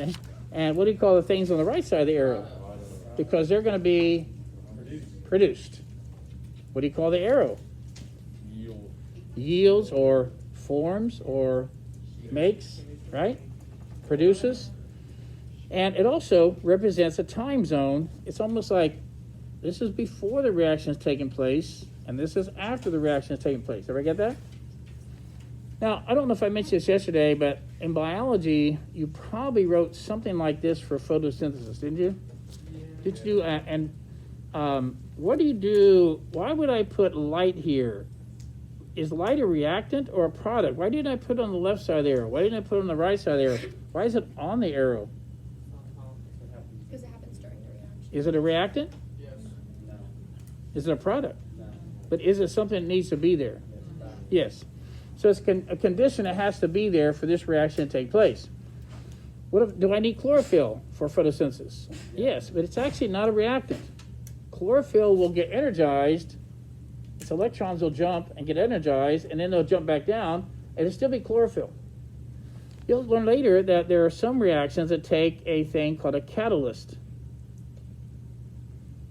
Okay? And what do you call the things on the right side of the arrow? Because they're going to be produced. What do you call the arrow? Yields or forms or makes, right? Produces. And it also represents a time zone. It's almost like this is before the reaction is taking place, and this is after the reaction is taking place. Ever get that? Now, I don't know if I mentioned this yesterday, but in biology, you probably wrote something like this for photosynthesis, didn't you? Yeah. Did you do? What do you do? Why would I put light here? Is light a reactant or a product? Why didn't I put it on the left side of the arrow? Why didn't I put it on the right side of the arrow? Why is it on the arrow? Because it happens during the reaction. Is it a reactant? Yes. No. Is it a product? No. But is it something that needs to be there? Yes. So it's a condition that has to be there for this reaction to take place. Do I need chlorophyll for photosynthesis? Yes, but it's actually not a reactant. Chlorophyll will get energized, its electrons will jump and get energized, and then they'll jump back down, and it'll still be chlorophyll. You'll learn later that there are some reactions that take a thing called a catalyst.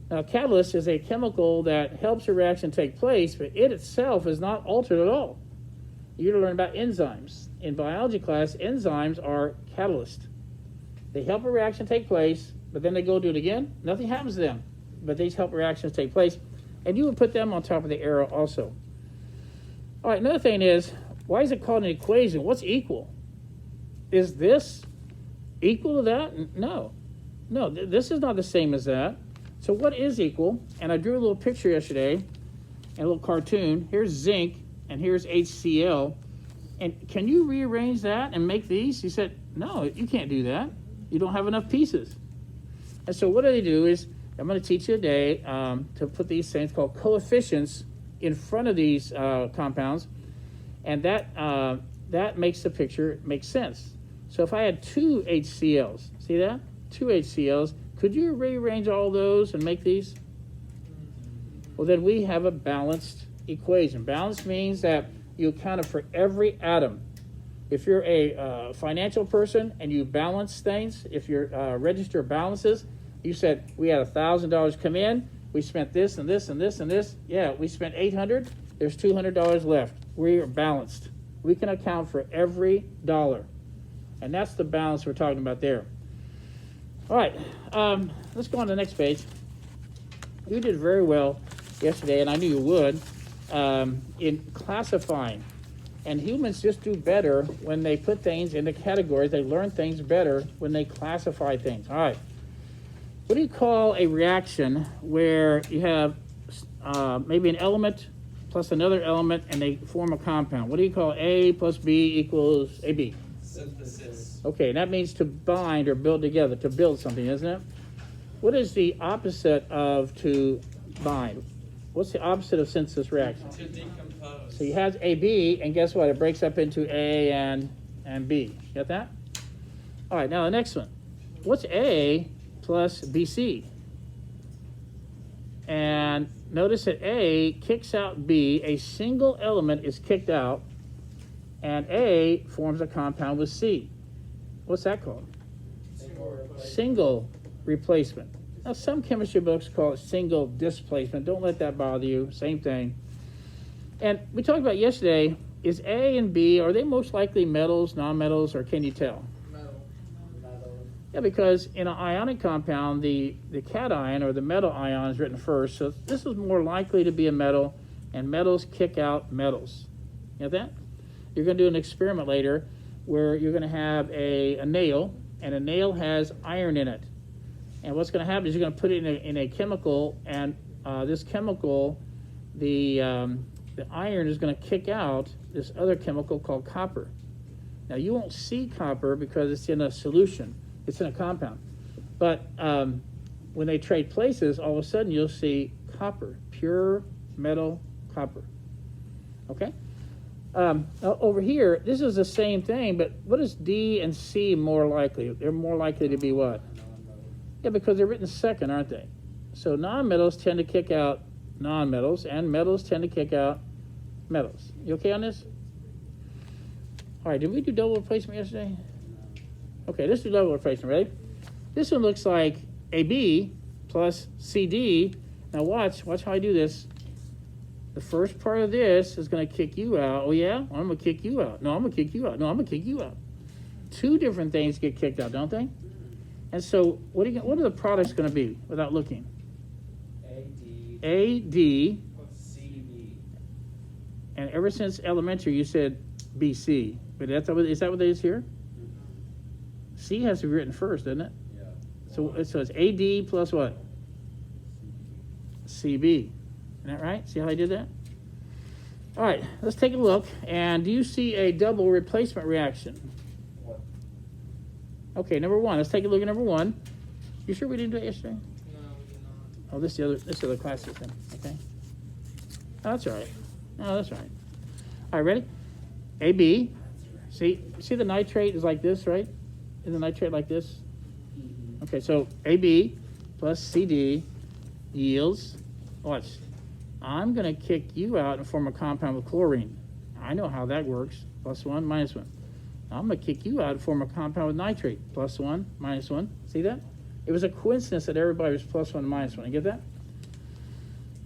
Now, a catalyst is a chemical that helps a reaction take place, but it itself is not altered at all. You're going to learn about enzymes. In biology class, enzymes are catalysts. They help a reaction take place, but then they go do it again. Nothing happens to them, but these help reactions take place. And you would put them on top of the arrow also. All right, another thing is, why is it called an equation? What's equal? Is this equal to that? No. No, this is not the same as that. So what is equal? And I drew a little picture yesterday, and a little cartoon. Here's zinc, and here's HCl. And can you rearrange that and make these? He said, no, you can't do that. You don't have enough pieces. And so what they do is, I'm going to teach you today to put these things called coefficients in front of these compounds, and that makes the picture make sense. So if I had two HCl's, see that? Two HCl's, could you rearrange all those and make these? Well, then we have a balanced equation. Balanced means that you account for every atom. If you're a financial person and you balance things, if your register balances, you said we had $1,000 come in, we spent this and this and this and this. Yeah, we spent $800. There's $200 left. We are balanced. We can account for every dollar, and that's the balance we're talking about there. All right, let's go on to the next page. You did very well yesterday, and I knew you would, in classifying. And humans just do better when they put things into categories. They learn things better when they classify things. All right. What do you call a reaction where you have maybe an element plus another element and they form a compound? What do you call A plus B equals AB? Synthesis. Okay, that means to bind or build together, to build something, isn't it? What is the opposite of to bind? What's the opposite of synthesis reaction? To decompose. So you have AB, and guess what? It breaks up into A and B. Get that? All right, now the next one. What's A plus BC? And notice that A kicks out B. A single element is kicked out, and A forms a compound with C. What's that called? Single replacement. Now, some chemistry books call it single displacement. Don't let that bother you. Same thing. And we talked about yesterday, is A and B, are they most likely metals, nonmetals, or can you tell? Yeah, because in an ionic compound, the cation or the metal ion is written first. So this is more likely to be a metal, and metals kick out metals. You know that? You're going to do an experiment later where you're going to have a nail, and a nail has iron in it. And what's going to happen is you're going to put it in a chemical, and this chemical, the iron is going to kick out this other chemical called copper. Now, you won't see copper because it's in a solution. It's in a compound. But when they trade places, all of a sudden you'll see copper, pure metal copper. Okay? Over here, this is the same thing, but what is D and C more likely? They're more likely to be what? Yeah, because they're written second, aren't they? So nonmetals tend to kick out nonmetals, and metals tend to kick out metals. You okay on this? All right, did we do double replacement yesterday? Okay, this is double replacement, ready? This one looks like AB plus CD. Now watch how I do this. The first part of this is going to kick you out. Oh yeah? I'm going to kick you out. No, I'm going to kick you out. No, I'm going to kick you out. Two different things get kicked out, don't they? And so what are the products going to be without looking? AD. CB. And ever since elementary, you said BC. But is that what it is here? C has to be written first, doesn't it? Yeah. So it's AD plus what? CB. Isn't that right? See how I did that? All right, let's take a look. And do you see a double replacement reaction? What? Okay, number one. Let's take a look at number one. You sure we didn't do it yesterday? No, we did not. Oh, this is the other classes then. Okay. Oh, that's all right. No, that's all right. All right, ready? AB. See the nitrate is like this, right? Is the nitrate like this? Okay, so AB plus CD yields, watch, I'm going to kick you out and form a compound with chlorine. I know how that works. Plus 1, minus 1. I'm going to kick you out and form a compound with nitrate. Plus 1, minus 1. See that? It was a coincidence that everybody was plus 1 and minus 1. You get that?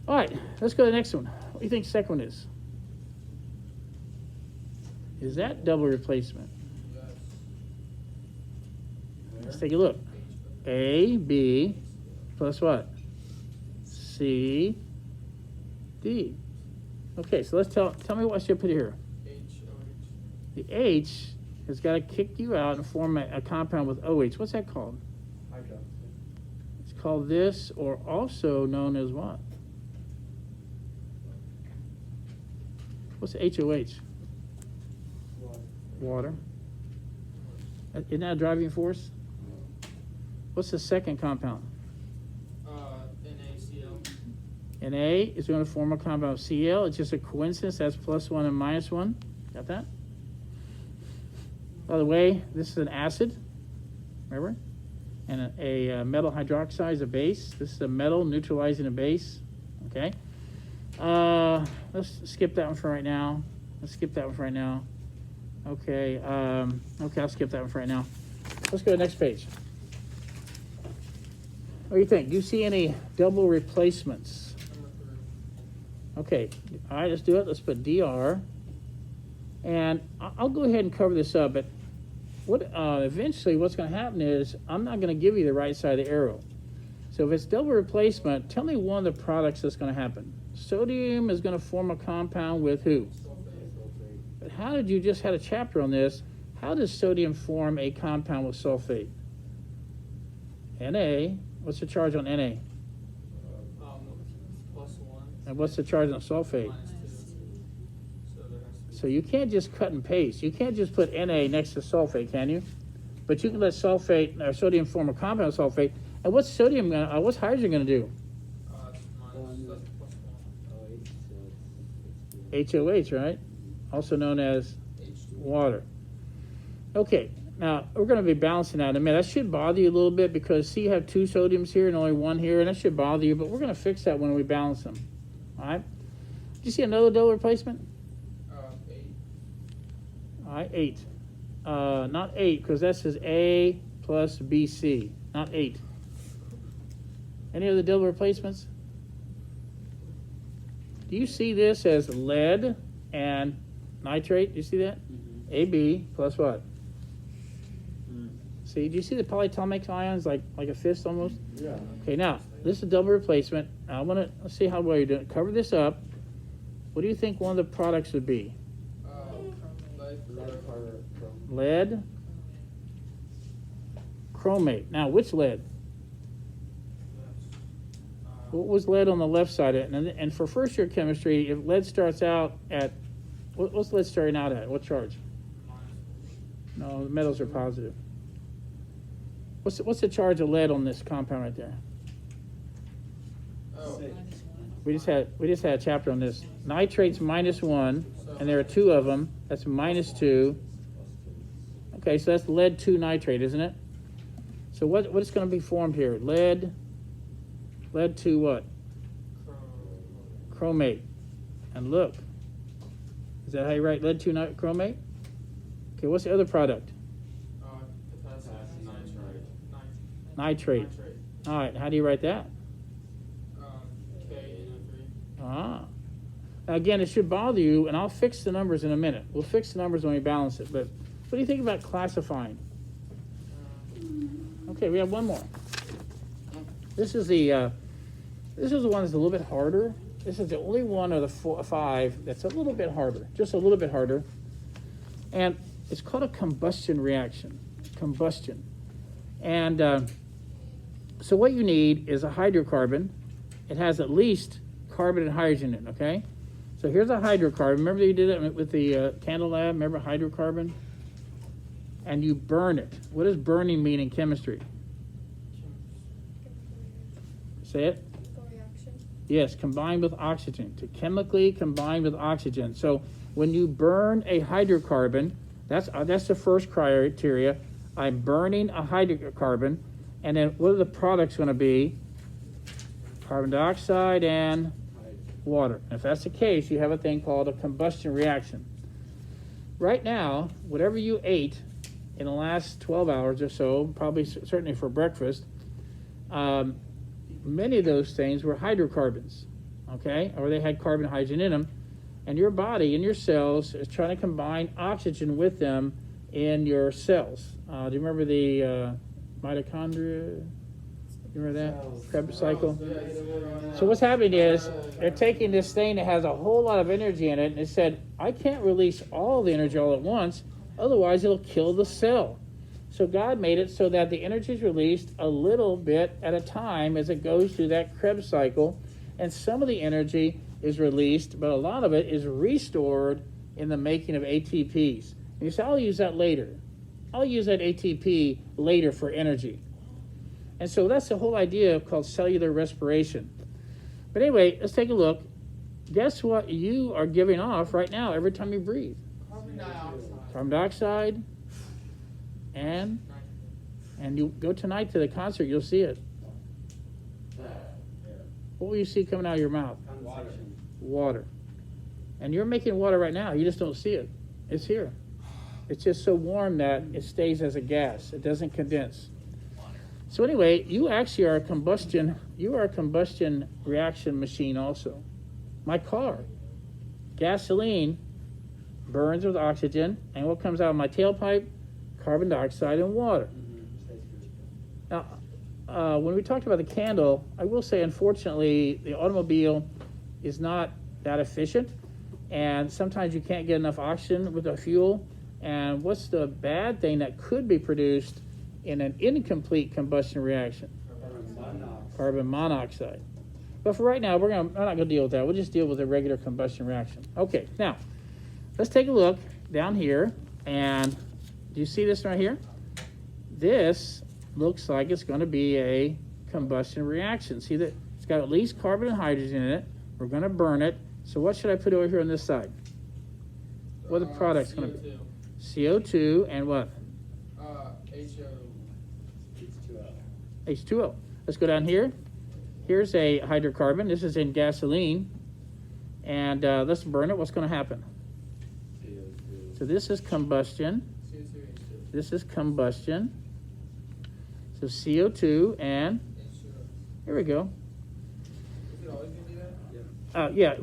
All right, let's go to the next one. What do you think the second one is? Is that double replacement? Let's take a look. A, B, plus what? C, D. Okay, so let's tell me what I should put here. The H has got to kick you out and form a compound with OH. What's that called? It's called this, or also known as what? What's HOH? Water. Isn't that a driving force? What's the second compound? NaCl. Na is going to form a compound with Cl. It's just a coincidence. That's plus 1 and minus 1. Got that? By the way, this is an acid. Remember? And a metal hydroxide is a base. This is a metal neutralizing a base. Okay? Let's skip that one for right now. Okay, I'll skip that one for right now. Let's go to the next page. What do you think? Do you see any double replacements? Okay, all right, let's do it. Let's put DR. And I'll go ahead and cover this up, but eventually what's going to happen is I'm not going to give you the right side of the arrow. So if it's double replacement, tell me one of the products that's going to happen. Sodium is going to form a compound with who? But how did you just had a chapter on this? How does sodium form a compound with sulfate? Na. What's the charge on Na? Plus 1. And what's the charge on sulfate? Minus 2. So there has to be. So you can't just cut and paste. You can't just put Na next to sulfate, can you? But you can let sulfate or sodium form a compound with sulfate. And what's what's hydrogen going to do? It's minus, that's plus 1. HOH, right? Also known as water. Okay, now we're going to be balancing that in a minute. That should bother you a little bit because see, you have 2 sodiums here and only 1 here, and that should bother you, but we're going to fix that when we balance them. All right? Did you see another double replacement? 8. All right, 8. Not 8, because that says A plus BC, not 8. Any other double replacements? Do you see this as lead and nitrate? Do you see that? AB plus what? See, do you see the polyatomic ions like a fist almost? Yeah. Okay, now this is double replacement. Now let's see how well you're doing. Cover this up. What do you think one of the products would be? Lead, chromate. Now, which lead? What was lead on the left side of it? And for first year chemistry, if lead starts out at, what's lead starting out at? What charge? No, the metals are positive. What's the charge of lead on this compound right there? We just had a chapter on this. Nitrate's minus 1, and there are 2 of them. That's minus 2. Okay, so that's lead 2 nitrate, isn't it? So what is going to be formed here? Lead 2 what? Chromate. And look, is that how you write lead 2 chromate? Okay, what's the other product? Nitrate. All right, how do you write that? KNO3. Ah. Now again, it should bother you, and I'll fix the numbers in a minute. We'll fix the numbers when we balance it. But what do you think about classifying? Okay, we have one more. This is the one that's a little bit harder. This is the only one of the five that's a little bit harder, just a little bit harder. And it's called a combustion reaction. Combustion. And so what you need is a hydrocarbon. It has at least carbon and hydrogen in it, okay? So here's a hydrocarbon. Remember you did it with the candle lab? Remember hydrocarbon? And you burn it. What does burning mean in chemistry? Say it. Chemical reaction. Yes, combined with oxygen. To chemically combine with oxygen. So when you burn a hydrocarbon, that's the first criteria. I'm burning a hydrocarbon, and then what are the products going to be? Carbon dioxide and water. And if that's the case, you have a thing called a combustion reaction. Right now, whatever you ate in the last 12 hours or so, probably certainly for breakfast, many of those things were hydrocarbons, okay? Or they had carbon and hydrogen in them. And your body and your cells is trying to combine oxygen with them in your cells. Do you remember the mitochondria? You remember that? Krebs cycle? So what's happening is they're taking this thing that has a whole lot of energy in it, and it said, I can't release all the energy all at once, otherwise it'll kill the cell. So God made it so that the energy is released a little bit at a time as it goes through that Krebs cycle, and some of the energy is released, but a lot of it is restored in the making of ATPs. And you say, I'll use that later. I'll use that ATP later for energy. And so that's the whole idea called cellular respiration. But anyway, let's take a look. Guess what you are giving off right now every time you breathe? Carbon dioxide. Carbon dioxide. And you go tonight to the concert, you'll see it. What will you see coming out of your mouth? Water. And you're making water right now. You just don't see it. It's here. It's just so warm that it stays as a gas. It doesn't condense. So anyway, you actually are a combustion reaction machine also. My car, gasoline burns with oxygen, and what comes out of my tailpipe? Carbon dioxide and water. Now, when we talked about the candle, I will say, unfortunately, the automobile is not that efficient, and sometimes you can't get enough oxygen with the fuel. And what's the bad thing that could be produced in an incomplete combustion reaction? Carbon monoxide. But for right now, we're not going to deal with that. We'll just deal with a regular combustion reaction. Okay, now, let's take a look down here. And do you see this right here? This looks like it's going to be a combustion reaction. See that it's got at least carbon and hydrogen in it. We're going to burn it. So what should I put over here on this side? What are the products going to be? CO2 and what? H2O. Let's go down here. Here's a hydrocarbon. This is in gasoline. And let's burn it. What's going to happen? CO2. So this is combustion. CO2, this is combustion. So CO2 and here we go. Is it always going to do that? Yeah,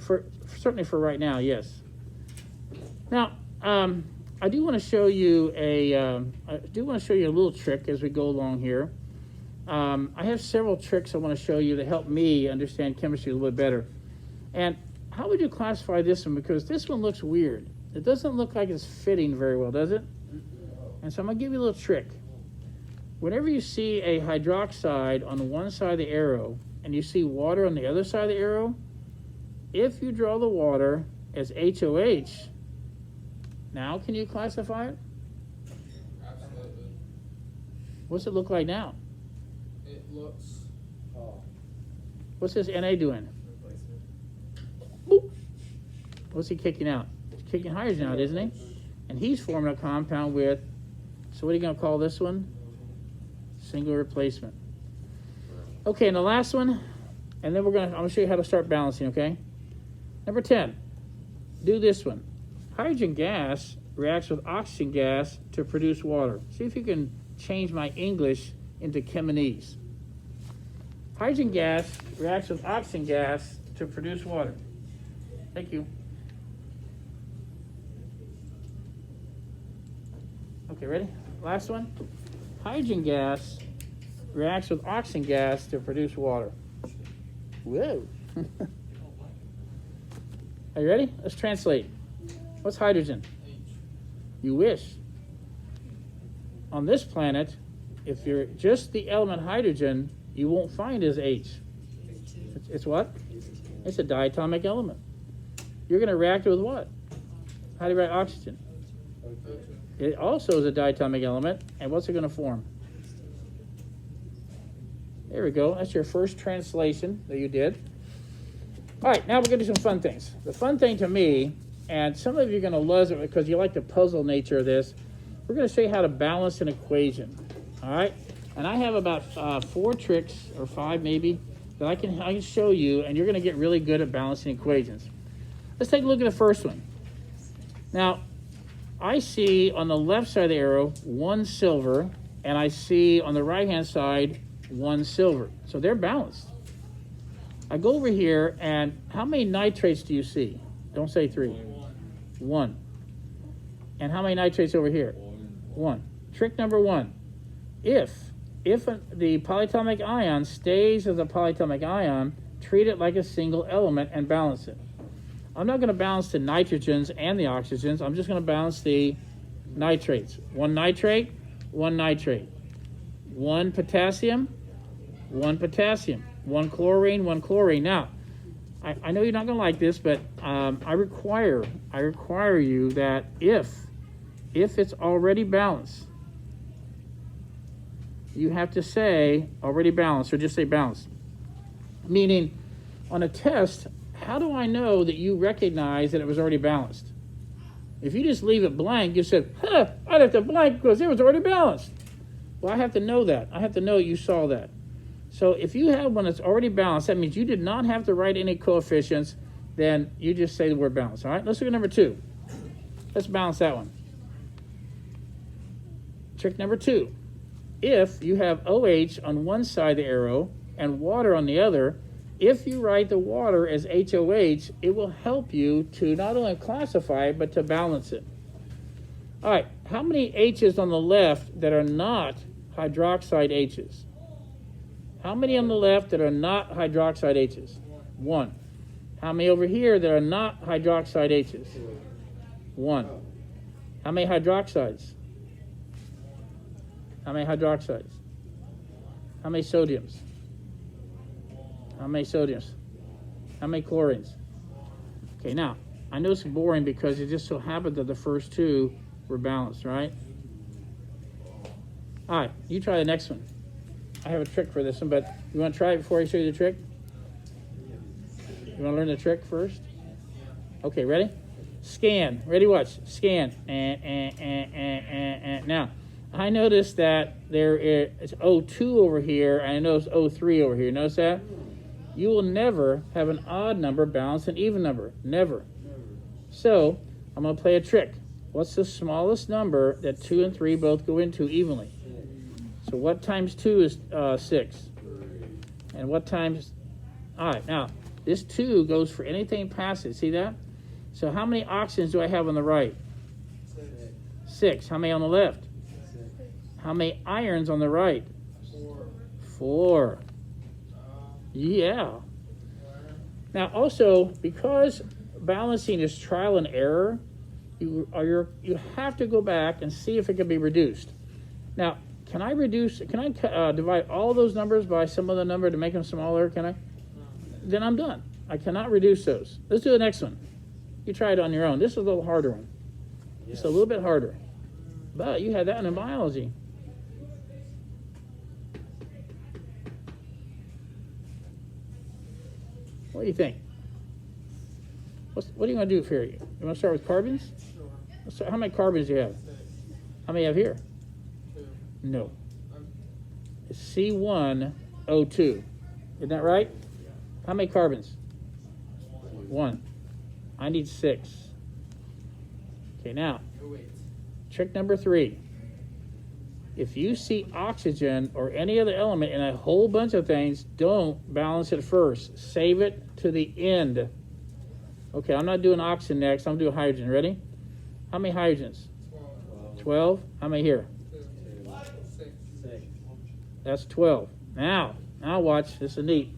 certainly for right now, yes. Now, I do want to show you a little trick as we go along here. I have several tricks I want to show you to help me understand chemistry a little bit better. And how would you classify this one? Because this one looks weird. It doesn't look like it's fitting very well, does it? And so I'm going to give you a little trick. Whenever you see a hydroxide on one side of the arrow and you see water on the other side of the arrow, if you draw the water as HOH, now can you classify it? Absolutely. What's it look like now? It looks. What's this Na doing? Replacement. Boop. What's he kicking out? He's kicking hydrogen out, isn't he? And he's forming a compound with, so what are you going to call this one? Single replacement. Okay, and the last one, and then I'm going to show you how to start balancing, okay? Number 10, do this one. Hydrogen gas reacts with oxygen gas to produce water. See if you can change my English into Cheminese. Hydrogen gas reacts with oxygen gas to produce water. Thank you. Okay, ready? Last one. Hydrogen gas reacts with oxygen gas to produce water. Whoa. Are you ready? Let's translate. What's hydrogen? H. You wish. On this planet, if you're just the element hydrogen, you won't find as H. It's what? It's a diatomic element. You're going to react it with what? How do you write oxygen? O2. It also is a diatomic element, and what's it going to form? There we go. That's your first translation that you did. All right, now we're going to do some fun things. The fun thing to me, and some of you are going to love it because you like the puzzle nature of this, we're going to show you how to balance an equation. All right? And I have about 4 tricks, or 5 maybe, that I can show you, and you're going to get really good at balancing equations. Let's take a look at the first one. Now, I see on the left side of the arrow 1 silver, and I see on the right-hand side 1 silver. So they're balanced. I go over here, and how many nitrates do you see? Don't say 3. 1. And how many nitrates over here? 1. Trick number 1. If the polyatomic ion stays as a polyatomic ion, treat it like a single element and balance it. I'm not going to balance the nitrogens and the oxygens. I'm just going to balance the nitrates. 1 nitrate, 1 nitrate. 1 potassium, 1 potassium. 1 chlorine, 1 chlorine. Now, I know you're not going to like this, but I require you that if it's already balanced, you have to say already balanced, or just say balanced. Meaning, on a test, how do I know that you recognize that it was already balanced? If you just leave it blank, you said, I'd have to blank because it was already balanced. Well, I have to know that. I have to know you saw that. So if you have one that's already balanced, that means you did not have to write any coefficients, then you just say the word balanced. All right, let's look at number 2. Let's balance that one. Trick number 2. If you have OH on one side of the arrow and water on the other, if you write the water as HOH, it will help you to not only classify it, but to balance it. All right, how many H's on the left that are not hydroxide H's? How many on the left that are not hydroxide H's? 1. How many over here that are not hydroxide H's? 1. How many hydroxides? How many hydroxides? How many sodiums? How many sodiums? How many chlorines? Okay, now, I know it's boring because it just so happened that the first 2 were balanced, right? All right, you try the next one. I have a trick for this one, but you want to try it before I show you the trick? You want to learn the trick first? Okay, ready? Scan. Ready, watch. Scan. Now, I noticed that there is O2 over here, and I notice O3 over here. Notice that? You will never have an odd number balance an even number. Never. So, I'm going to play a trick. What's the smallest number that 2 and 3 both go into evenly? So what times 2 is 6? And what times... All right, now, this 2 goes for anything past it. See that? So how many oxygens do I have on the right? 6. How many on the left? 6. How many irons on the right? 4. Yeah. Now, also, because balancing is trial and error, you have to go back and see if it can be reduced. Now, can I divide all those numbers by some other number to make them smaller? Can I? Then I'm done. I cannot reduce those. Let's do the next one. You try it on your own. This is a little harder one. It's a little bit harder. But you had that one in biology. What do you think? What are you going to do here? You want to start with carbons? How many carbons do you have? 6. How many you have here? 2. No. It's C1O2. Isn't that right? How many carbons? 1. I need 6. Okay, now, trick number 3. If you see oxygen or any other element in a whole bunch of things, don't balance it first. Save it to the end. Okay, I'm not doing oxygen next. I'm doing hydrogen. Ready? How many hydrogens? 12. How many here? 6. That's 12. Now watch. This is neat.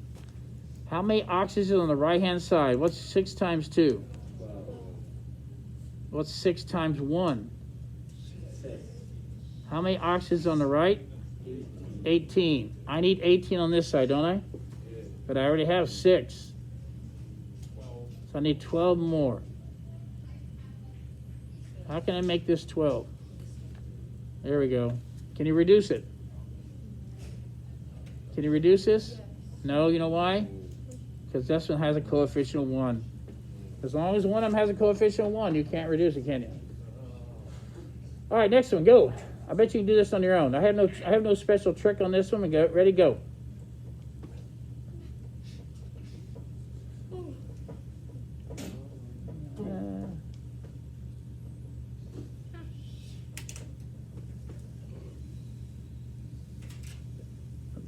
How many oxygens on the right-hand side? What's 6 times 2? What's 6 times 1? How many oxygens on the right? 18. I need 18 on this side, don't I? But I already have 6. So I need 12 more. How can I make this 12? There we go. Can you reduce it? Can you reduce this? No, you know why? Because this one has a coefficient of 1. As long as one of them has a coefficient of 1, you can't reduce it, can you? All right, next one, go. I bet you can do this on your own. I have no special trick on this one. And go, ready, go.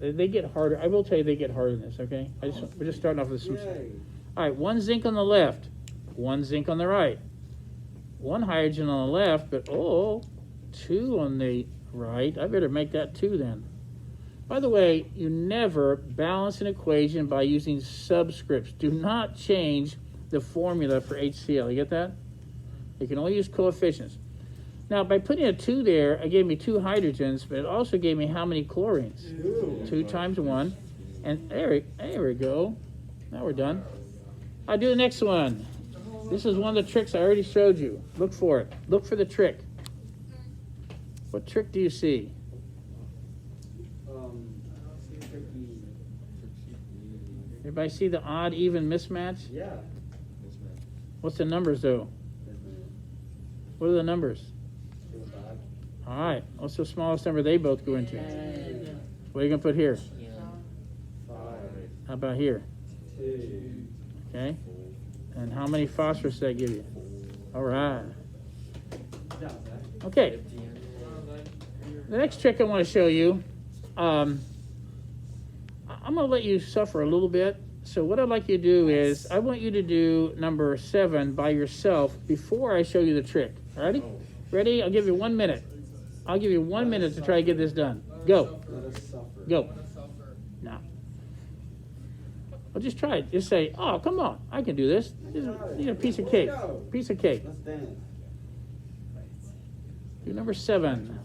They get harder. I will tell you they get harder than this, okay? We're just starting off with some. All right, 1 zinc on the left, 1 zinc on the right, 1 hydrogen on the left, but 2 on the right. I better make that 2 then. By the way, you never balance an equation by using subscripts. Do not change the formula for HCl. You get that? You can only use coefficients. Now, by putting a 2 there, it gave me 2 hydrogens, but it also gave me how many chlorines? 2 times 1. And there we go. Now we're done. I'll do the next one. This is one of the tricks I already showed you. Look for it. Look for the trick. What trick do you see? Everybody see the odd, even mismatch? Yeah. What's the numbers, though? What are the numbers? All right. What's the smallest number they both go into? What are you going to put here? 5. How about here? 2. Okay. And how many phosphorus does that give you? All right. Okay. The next trick I want to show you, I'm going to let you suffer a little bit. So what I'd like you to do is, I want you to do number 7 by yourself before I show you the trick. All righty? Ready? I'll give you 1 minute. I'll give you 1 minute to try to get this done. Go. Go. No. Well, just try it. Just say, oh, come on. I can do this. This is a piece of cake. Piece of cake. Let's dance. Do number 7.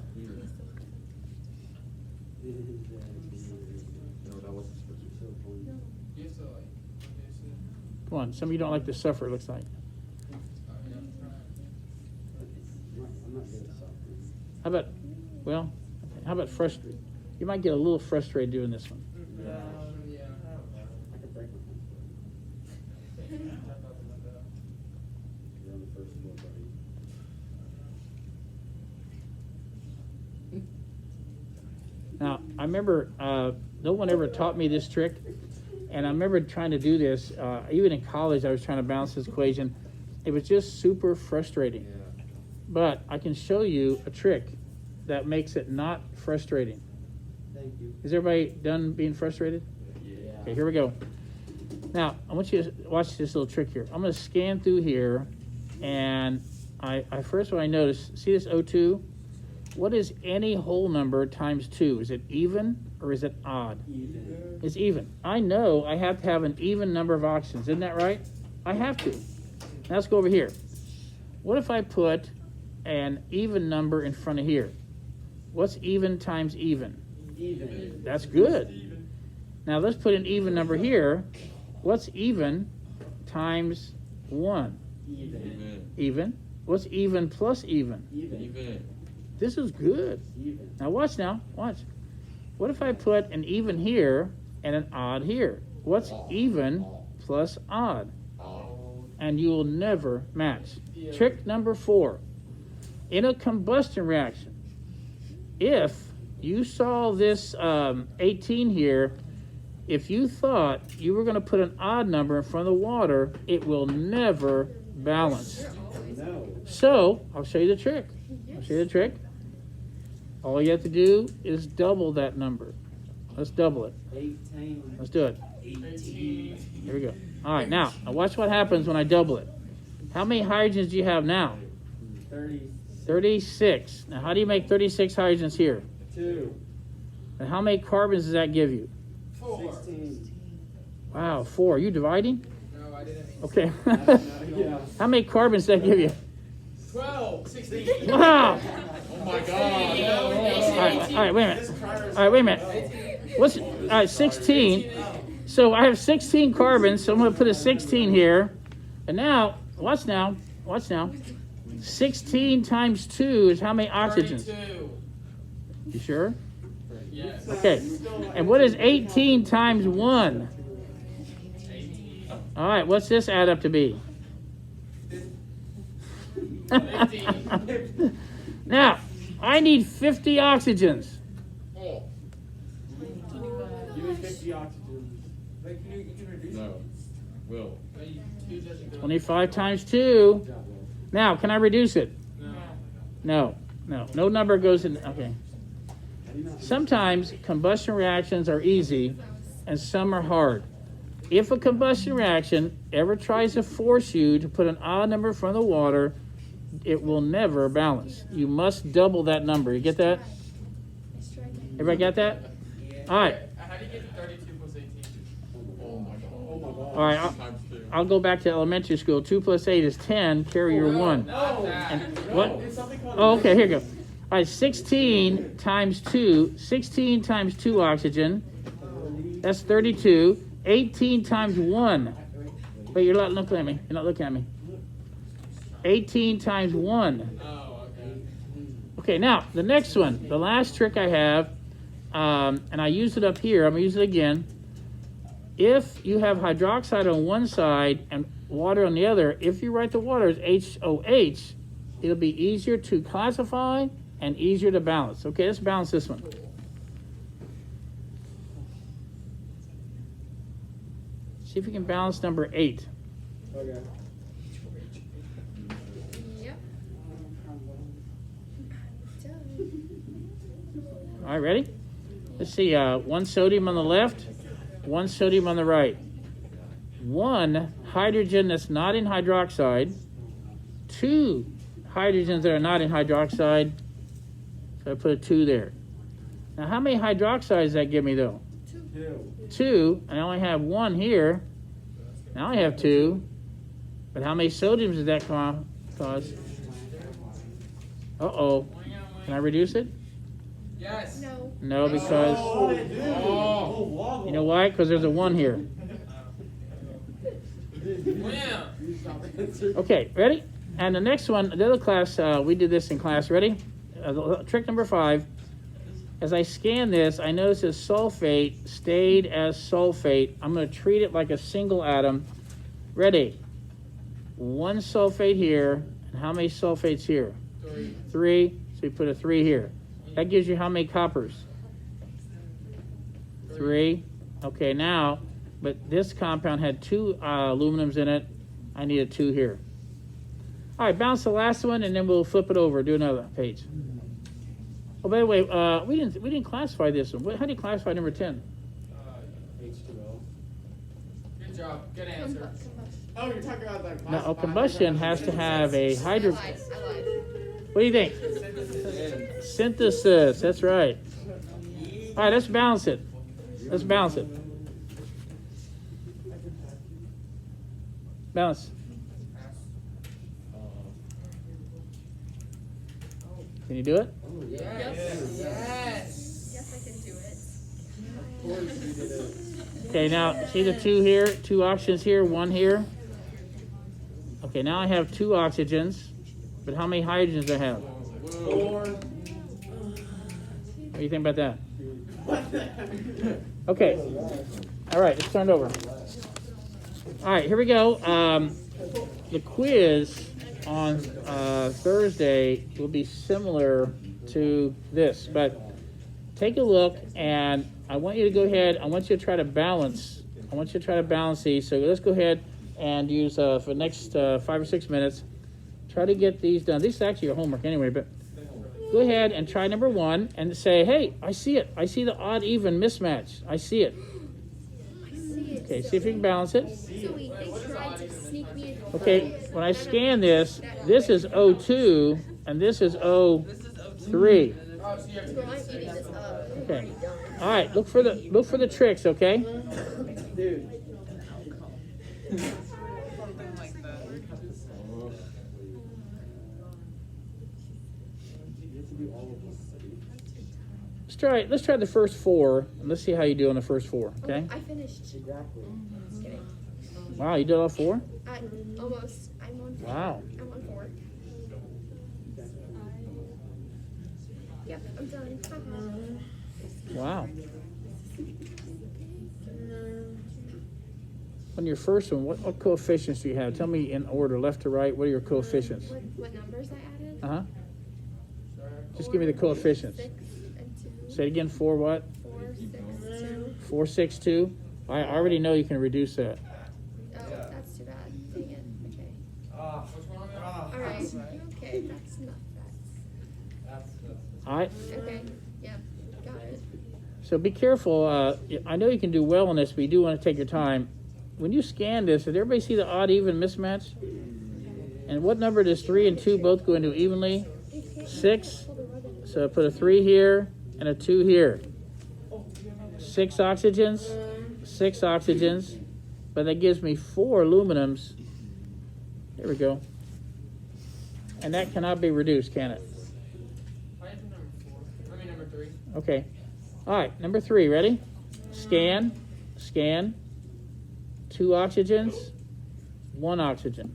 Come on. Some of you don't like to suffer, it looks like. How about, well, how about frustrated? You might get a little frustrated doing this one. I could break my hand. You're on the first floor, buddy. Now, I remember no one ever taught me this trick, and I remember trying to do this. Even in college, I was trying to balance this equation. It was just super frustrating. But I can show you a trick that makes it not frustrating. Thank you. Is everybody done being frustrated? Yeah. Okay, here we go. Now, I want you to watch this little trick here. I'm going to scan through here, and I first what I notice, see this O2? What is any whole number times 2? Is it even or is it odd? Even. It's even. I know I have to have an even number of oxygens. Isn't that right? I have to. Now let's go over here. What if I put an even number in front of here? What's even times even? Even. That's good. Now let's put an even number here. What's even times 1? Even. Even. What's even plus even? Even. This is good. Even. Now watch now. Watch. What if I put an even here and an odd here? What's even plus odd? And you will never match. Trick number 4. In a combustion reaction, if you saw this 18 here, if you thought you were going to put an odd number in front of the water, it will never balance. No. So, I'll show you the trick. I'll show you the trick. All you have to do is double that number. Let's double it. 18. Let's do it. 18. Here we go. All right, now watch what happens when I double it. How many hydrogens do you have now? 30. 36. Now, how do you make 36 hydrogens here? 2. And how many carbons does that give you? 16. Wow, 4. Are you dividing? No, I didn't mean. Okay. Yeah. How many carbons does that give you? 12, 16. Wow. Oh my God. All right, wait a minute. All right, wait a minute. All right, 16. So I have 16 carbons, so I'm going to put a 16 here. And now, watch now. 16 times 2 is how many oxygens? 32. You sure? Yes. Okay. And what is 18 times 1? 18. All right, what's this add up to be? 15. Now, I need 50 oxygens. Oh. Give me 50 oxygen. Wait, you can reduce No. Will. it. 2 doesn't go. 25 times 2. Now, can I reduce it? No. No number goes in. Okay. Sometimes combustion reactions are easy and some are hard. If a combustion reaction ever tries to force you to put an odd number in front of the water, it will never balance. You must double that number. You get that? Let's try again. Everybody got that? All right. How do you get to 32 plus 18? Oh my God. Oh my God. All right. Times 2. I'll go back to elementary school. 2 plus 8 is 10. Carry your 1. Not that. And what? It's something called Oh, okay, here you go. All right, 16 times 2. 16 times 2 oxygen. That's 32. 18 times 1. Wait, you're not looking at me. You're not looking at me. 18 times 1. Oh, okay. Okay, now, the next one. The last trick I have, and I used it up here. I'm going to use it again. If you have hydroxide on one side and water on the other, if you write the water as HOH, it'll be easier to classify and easier to balance. Okay, let's balance this one. See if we can balance number 8. Okay. Yep. Done. All right, ready? Let's see, 1 sodium on the left, 1 sodium on the right. 1 hydrogen that's not in hydroxide, 2 hydrogens that are not in hydroxide, so I put a 2 there. Now, how many hydroxides does that give me, though? 2. 2, and I only have 1 here. Now I have 2, but how many sodiums does that cause? Uh-oh. Can I reduce it? Yes. No. No, because, Oh, they do. Oh, wow. you know why? Because there's a 1 here. Well. Okay, ready? And the next one, the other class, we did this in class. Ready? Trick number 5. As I scan this, I notice that sulfate stayed as sulfate. I'm going to treat it like a single atom. Ready? 1 sulfate here. And how many sulfates here? 3. 3. So we put a 3 here. That gives you how many coppers? 3. Okay, now, but this compound had 2 aluminums in it. I need a 2 here. All right, bounce the last one, and then we'll flip it over. Do another page. Oh, by the way, we didn't classify this one. How do you classify number 10? H2O. Good job. Good answer. Oh, you're talking about that. Now, a combustion has to have a I hydro. lied. What do you think? Synthesis. That's right. All right, let's balance it. Let's balance it. Balance. Can you do it? Yes. Yes. Yes, I can do it. Okay, now see the 2 here, 2 oxygens here, 1 here. Okay, now I have 2 oxygens, but how many hydrogens do I have? 4. What do you think about that? Okay. All right, let's turn it over. All right, here we go. The quiz on Thursday will be similar to this, but take a look, and I want you to go ahead. I want you to try to balance. I want you to try to balance these. So let's go ahead and use for the next 5 or 6 minutes. Try to get these done. This is actually your homework anyway, but go ahead and try number 1 and say, hey, I see it. I see the odd even mismatch. I see it. I see it. Okay, see if you can balance it. So they tried to sneak me in. Okay, when I scan this, this is O2 and this is O3. Oh, so you have to Bro, I'm eating this up. I'm Okay. already done. All right, look for the tricks, okay? Dude. Let's try the first 4 and let's see how you do on the first 4, okay? Oh, I finished. Exactly. Just kidding. Wow, you did all 4? Almost. I'm on 4. Wow. I'm on 4. Yep, I'm done. Haha. Wow. On your first one, what coefficients do you have? Tell me in order, left to right, what are your coefficients? What numbers I added? Uh-huh. Just give me the coefficients. 6 and 2. Say it again, 4 what? 4, 6, 2. 4, 6, 2. I already know you can reduce that. Oh, that's too bad. Dang it. Okay. What's wrong with it? All right. Okay, that's not that. All right? Okay. Yep. Got it. So be careful. I know you can do well on this, but you do want to take your time. When you scan this, did everybody see the odd even mismatch? And what number does 3 and 2 both go into evenly? 6. So put a 3 here and a 2 here. 6 oxygens, 6 oxygens, but that gives me 4 aluminums. There we go. And that cannot be reduced, can it? I have number 4. I mean number 3. Okay. All right, number 3, ready? Scan, scan, 2 oxygens, 1 oxygen.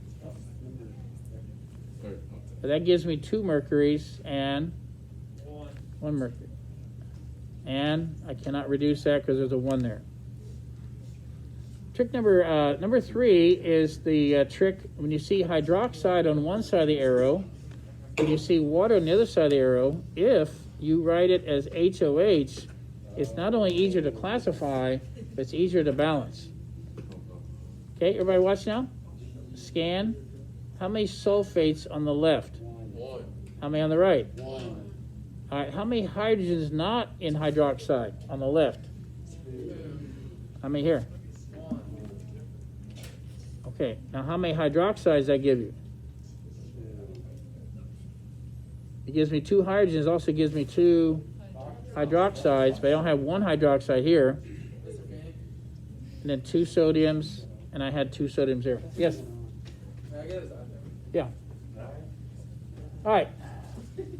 So that gives me 2 mercuries and 1 mercury. And I cannot reduce that because there's a 1 there. Trick number 3 is the trick when you see hydroxide on one side of the arrow, and you see water on the other side of the arrow, if you write it as HOH, it's not only easier to classify, but it's easier to balance. Okay, everybody watch now? Scan. How many sulfates on the left? 1. How many on the right? 1. All right, how many hydrogens not in hydroxide on the left? 2. How many here? Okay, now how many hydroxides that give you? It gives me 2 hydrogens, also gives me 2 hydroxides, but I don't have 1 hydroxide here. That's okay. And then 2 sodiums, and I had 2 sodiums there. Yes? I get it. Yeah. All right.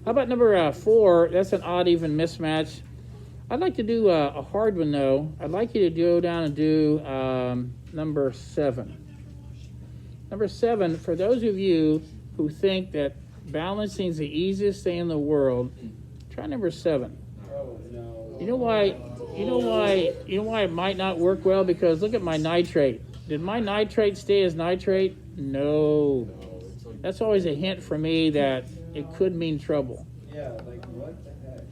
How about number 4? That's an odd even mismatch. I'd like to do a hard one, though. I'd like you to go down and do number 7. Number 7, for those of you who think that balancing is the easiest thing in the world, try number 7. Oh, no. You know why it might not work well? Because look at my nitrate. Did my nitrate stay as nitrate? No. That's always a hint for me that it could mean trouble. Yeah, like what the heck?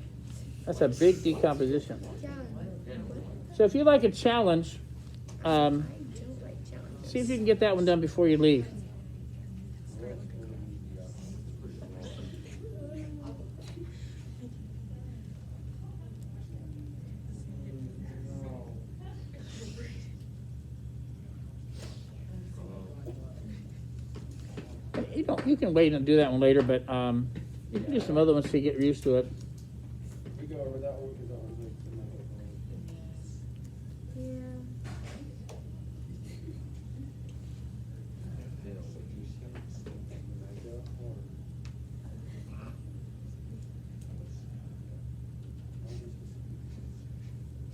That's a big decomposition. Yeah. So if you like a challenge, I don't like challenges. see if you can get that one done before you leave. You can wait and do that one later, but you can do some other ones so you get used to it. We go over that one because that was like Yeah.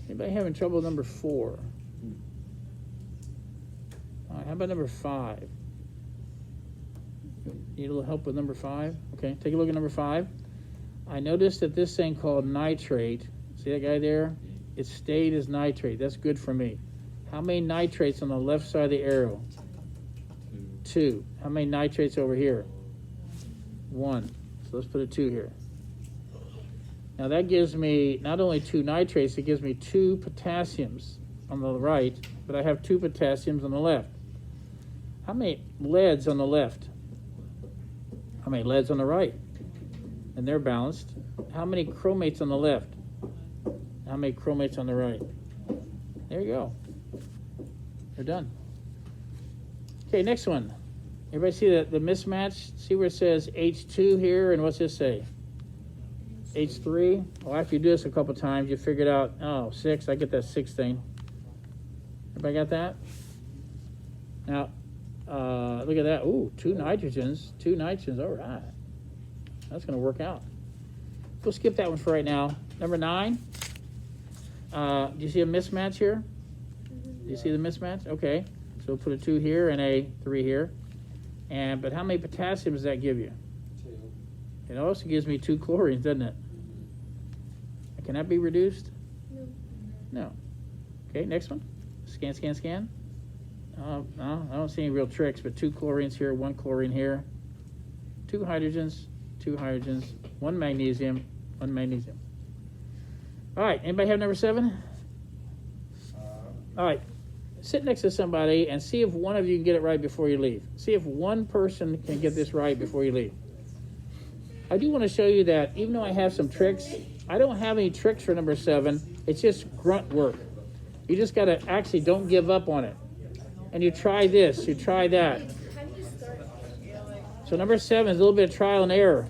Anybody having trouble with number 4? All right, how about number 5? Need a little help with number 5? Okay, take a look at number 5. I noticed that this thing called nitrate, see that guy there? It stayed as nitrate. That's good for me. How many nitrates on the left side of the arrow? 2. How many nitrates over here? 1. So let's put a 2 here. Now that gives me not only 2 nitrates, it gives me 2 potassiums on the right, but I have 2 potassiums on the left. How many leads on the left? How many leads on the right? and they're balanced. How many chromates on the left? How many chromates on the right? There you go. They're done. Okay, next one. Everybody see the mismatch? See where it says H2 here, and what's this say? H3. Well, after you do this a couple times, you figured out, oh, 6. I get that 6 thing. Everybody got that? Now, look at that. Ooh, 2 nitrogens. 2 nitrogens. All right. That's going to work out. We'll skip that one for right now. Number 9. Do you see a mismatch here? Do you see the mismatch? Okay. So we'll put a 2 here and a 3 here. But how many potassium does that give you? 2. It also gives me 2 chlorines, doesn't it? Can that be reduced? No. No. Okay, next one. Scan, scan, scan. No, I don't see any real tricks, but 2 chlorines here, 1 chlorine here. 2 hydrogens, 2 hydrogens, 1 magnesium, 1 magnesium. All right, anybody have number 7? All right, sit next to somebody and see if one of you can get it right before you leave. See if one person can get this right before you leave. I do want to show you that even though I have some tricks, I don't have any tricks for number 7. It's just grunt work. You just got to actually don't give up on it. And you try this, you try that. How do you start? So number 7 is a little bit of trial and error.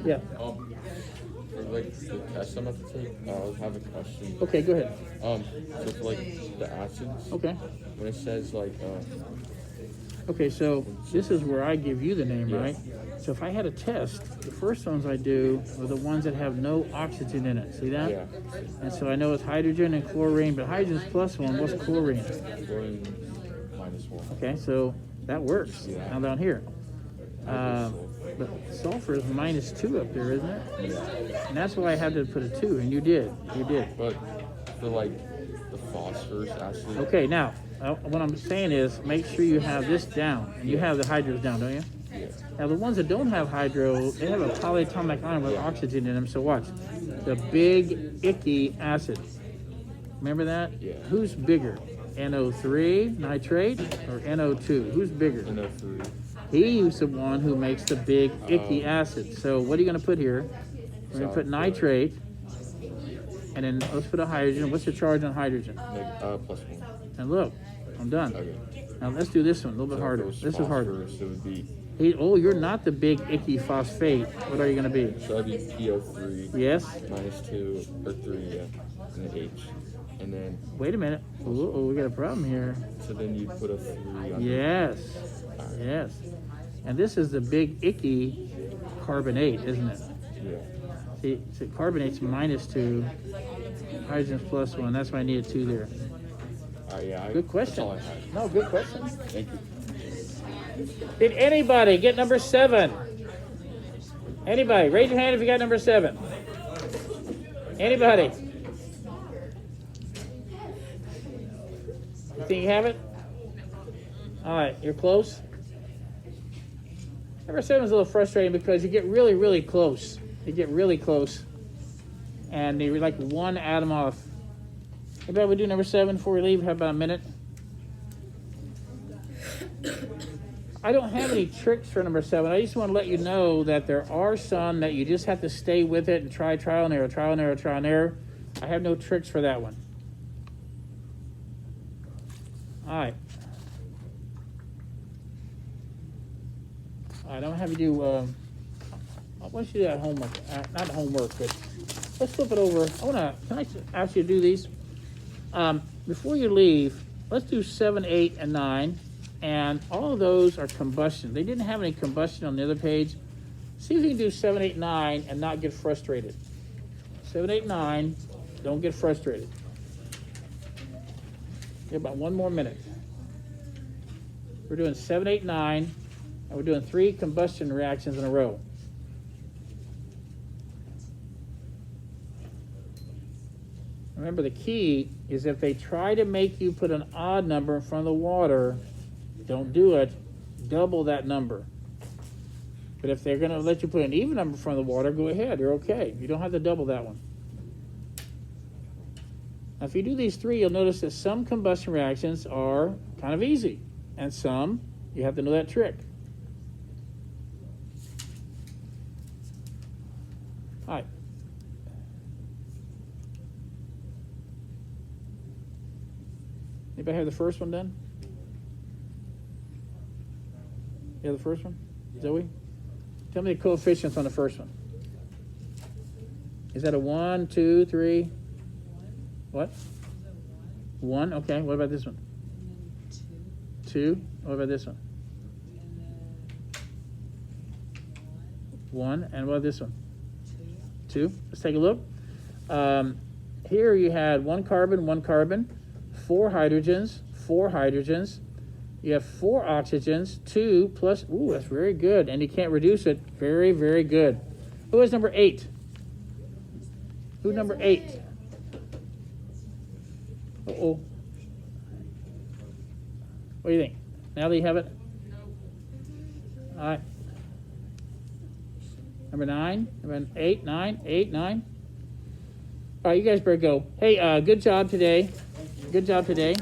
Yeah. For like the test I'm about to take, I have a question. Okay, go ahead. So for like the acids, Okay. when it says like, Okay, so this is where I give you the name, Yeah. right? So if I had a test, the first ones I do are the ones that have no oxygen in it. See that? yeah, And so I know it's hydrogen and chlorine, but hydrogen's +1. What's chlorine? chlorine -1. Okay, so that works. Yeah. Now down here. But sulfur is -2 up there, isn't it? Yeah. And that's why I had to put a 2, and you did. You did. But for like the phosphorus acid, Okay, now, what I'm saying is make sure you have this down. And you have the hydros down, don't you? yeah, Now, the ones that don't have hydro, they have a polyatomic ion with oxygen in them. So watch. The big, icky acid. Remember that? Yeah. Who's bigger? NO3, nitrate, or NO2? Who's bigger? NO3, He's the one who makes the big, icky acid. So what are you going to put here? We're going to put nitrate. And then let's put a hydrogen. What's the charge on hydrogen? +1. And look, I'm done. Okay. Now let's do this one a little bit So if harder. it was This is harder. phosphorus, it would be, Oh, you're not the big, icky phosphate. What are you going to be? so that'd be PO3 Yes? -2 or 3, yeah, and an H. And then, Wait a minute. Oh, we got a problem here. so then you'd put a 3 on Yes. Yes. And this is the big, icky carbonate, isn't it? Yeah. See, so carbonate's -2, hydrogen's +1. That's why I needed 2 there. Yeah. Good question. That's all I had. No, good question. Thank you. Did anybody get number 7? Anybody? Raise your hand if you got number 7. Anybody? You think you have it? All right, you're close. Number 7 is a little frustrating because you get really, really close. You get really close, and you're like 1 atom off. Anybody would do number 7 before we leave? Have about a minute. I don't have any tricks for number 7. I just want to let you know that there are some that you just have to stay with it and try trial and error, trial and error, trial and error. I have no tricks for that one. All right. All right, I'm going to have you do, I want you to do that homework. Not homework, but let's flip it over. Can I ask you to do these? Before you leave, let's do 7, 8, and 9. And all of those are combustion. They didn't have any combustion on the other page. See if you can do 7, 8, 9 and not get frustrated. 7, 8, 9, don't get frustrated. You have about 1 more minute. We're doing 7, 8, 9, and we're doing 3 combustion reactions in a row. Remember, the key is if they try to make you put an odd number in front of the water, don't do it. Double that number. But if they're going to let you put an even number in front of the water, go ahead. You're okay. You don't have to double that one. Now, if you do these 3, you'll notice that some combustion reactions are kind of easy. and some, you have to know that trick. All right. Anybody have the first one done? You have the first one? Zoe? Tell me the coefficients on the first one. Is that a 1, 2, 3? What? 1, okay. What about this one? 2. What about this one? 1. And what about this one? 2. Let's take a look. Here you had 1 carbon, 4 hydrogens, 4 hydrogens. You have 4 oxygens, 2 plus, ooh, that's very good. And you can't reduce it. Very, very good. Who is number 8? Who's number 8? Uh-oh. What do you think? Now that you have it? All right. Number 9, number 8, 9, 8, 9. All right, you guys better go. Hey, good job today. Good job today.